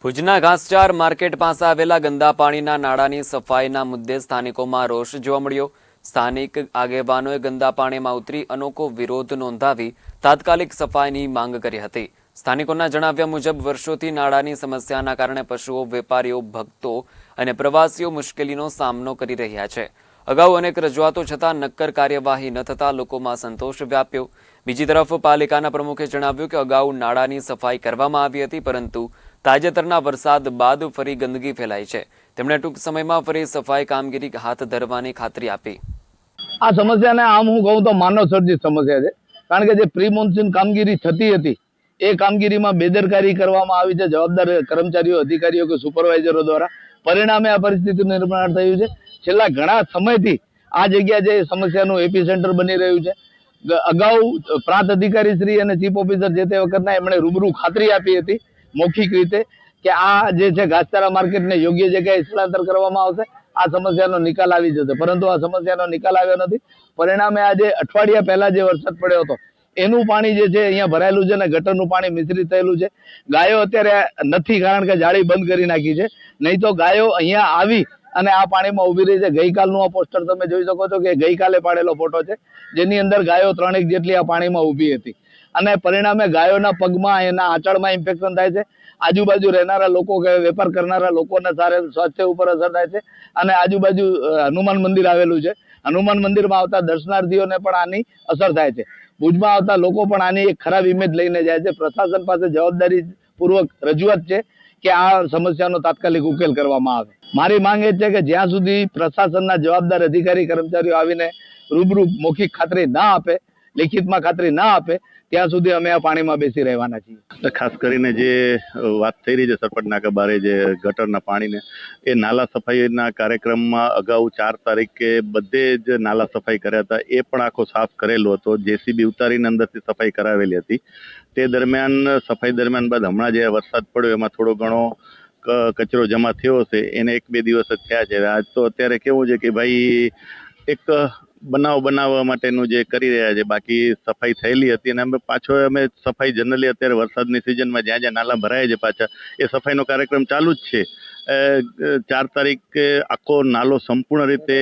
ભુજના ઘાસચાર માર્કેટ પાસે આવેલા ગંદા પાણીના નાળાની સફાઈના મુદ્દે સ્થાનિકોમાં રોષ જોવા મળ્યો। સ્થાનિક આગેવાનોએ ગંદા પાણીમાં ઉતરી અનોખો વિરોધ નોંધાવી તાત્કાલિક સફાઈની માંગ કરી હતી। સ્થાનિકોના જણાવ્યા મુજબ વર્ષોથી નાળાની સમસ્યાના કારણે પશુઓ, વેપારીઓ, ભક્તો અને પ્રવાસીઓ મુશ્કેલીનો સામનો કરી રહ્યા છે। અગાઉ અનેક રજૂઆતો છતાં નક્કર કાર્યવાહી ન થતાં લોકોમાં સંતોષ વ્યાપ્યો। બીજી તરફ પાલિકાના પ્રમુખે જણાવ્યું કે અગાઉ નાળાની સફાઈ કરવામાં આવી હતી, પરંતુ તાજેતરના વરસાદ બાદ ફરી ગંદકી ફેલાઈ છે। તેમણે ટૂંક સમયમાં ફરી સફાઈ કામગીરી હાથ ધરવાની ખાતરી આપી। આ સમસ્યાને આમ હું કહું તો માનવ સર્જિત સમસ્યા છે, કારણ કે જે પ્રી મોન્સૂન કામગીરી થતી હતી એ કામગીરીમાં બેદરકારી કરવામાં આવી છે જવાબદાર કર્મચારીઓ, અધિકારીઓ કે સુપરવાઇઝરો દ્વારા। પરિણામે આ પરિસ્થિતિનું નિર્માણ થયું છે। છેલ્લા ઘણા સમયથી આ જગ્યા જે સમસ્યાનું એપી સેન્ટર બની રહ્યું છે। અગાઉ પ્રાંત અધિકારી શ્રી અને ચીફ ઓફિસર જે તે વખતના એમણે રૂબરૂ ખાતરી આપી હતી મૌખિક રીતે કે આ જે છે ઘાસચારા માર્કેટને યોગ્ય જગ્યાએ સ્થળાંતર કરવામાં આવશે, આ સમસ્યાનો નિકાલ આવી જશે, પરંતુ આ સમસ્યાનો નિકાલ આવ્યો નથી। પરિણામે આજે અઠવાડિયા પહેલા જે વરસાદ પડ્યો હતો એનું પાણી જે છે અહીંયા ભરાયેલું છે અને ગટરનું પાણી મિશ્રિત થયેલું છે। ગાયો અત્યારે નથી, કારણ કે જાળી બંધ કરી નાખી છે, નહીં તો ગાયો અહીંયા આવી અને આ પાણીમાં ઉભી રહી છે। ગઈકાલનું આ પોસ્ટર તમે જોઈ શકો છો કે ગઈકાલે પાડેલો ફોટો છે, જેની અંદર ગાયો 3 જેટલી આ પાણીમાં ઉભી હતી અને પરિણામે ગાયોના પગમાં, એના આંચળમાં ઇન્ફેક્શન થાય છે। આજુબાજુ રહેનારા લોકો કે વેપાર કરનારા લોકોને સારે સ્વાસ્થ્ય ઉપર અસર થાય છે અને આજુબાજુ હનુમાન મંદિર આવેલું છે, હનુમાન મંદિરમાં આવતા દર્શનાર્થીઓને પણ આની અસર થાય છે। ભુજમાં આવતા લોકો પણ આની એક ખરાબ ઇમેજ લઈને જાય છે। પ્રશાસન પાસે જવાબદારી પૂર્વક રજૂઆત છે કે આ સમસ્યાનો તાત્કાલિક ઉકેલ કરવામાં આવે। મારી માંગ એ છે કે જ્યાં સુધી પ્રશાસનના જવાબદાર અધિકારી કર્મચારીઓ આવીને રૂબરૂ મૌખિક ખાતરી ના આપે, લિખિતમાં ખાતરી ના આપે, ત્યાં સુધી અમે આ પાણીમાં બેસી રહેવાના છીએ। ખાસ કરીને જે વાત થઈ રહી છે સરપંચ નાકા બારે જે ગટરના પાણીને, એ નાલા સફાઈના કાર્યક્રમમાં અગાઉ 4 તારીખે બધે જ નાલા સફાઈ કર્યા હતા। એ પણ આખો સાફ કરેલો હતો, જેસીબી ઉતારીને અંદરથી સફાઈ કરાવેલી હતી। તે દરમિયાન સફાઈ દરમિયાન બાદ હમણાં જે વરસાદ પડ્યો એમાં થોડો ઘણો કચરો જમા થયો છે, એને 1-2 દિવસ જ થયા છે। આજ તો અત્યારે કેવું છે કે ભાઈ એક બનાવવા માટેનું જે કરી રહ્યા છે, બાકી સફાઈ થયેલી હતી અને અમે સફાઈ જનરલી અત્યારે વરસાદની સિઝનમાં જ્યાં જ્યાં નાલા ભરાય છે પાછા એ સફાઈનો કાર્યક્રમ ચાલુ જ છે। 4 તારીખે આખો નાલો સંપૂર્ણ રીતે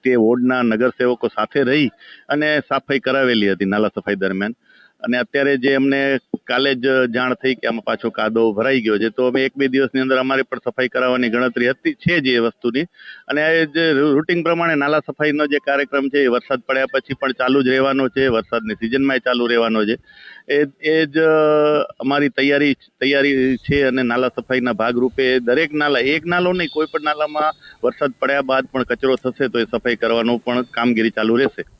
તે વોર્ડના નગરસેવકો સાથે રહી અને સફાઈ કરાવેલી હતી નાલા સફાઈ દરમિયાન। અને અત્યારે જે અમને કાલે જ જાણ થઈ કે આમાં પાછો કાદવ ભરાઈ ગયો છે, તો અમે 1-2 દિવસની અંદર અમારે પણ સફાઈ કરાવવાની ગણતરી છે જ એ વસ્તુની। અને જે રૂટિન પ્રમાણે નાલા સફાઈનો જે કાર્યક્રમ છે એ વરસાદ પડ્યા પછી પણ ચાલુ જ રહેવાનો છે, વરસાદની સિઝનમાં ચાલુ રહેવાનો છે। એ જ અમારી તૈયારી છે અને નાલા સફાઈના ભાગરૂપે દરેક નાલા, એક નાલો નહીં, કોઈ પણ નાલામાં વરસાદ પડ્યા બાદ પણ કચરો થશે તો એ સફાઈ કરવાનું પણ કામગીરી ચાલુ રહેશે।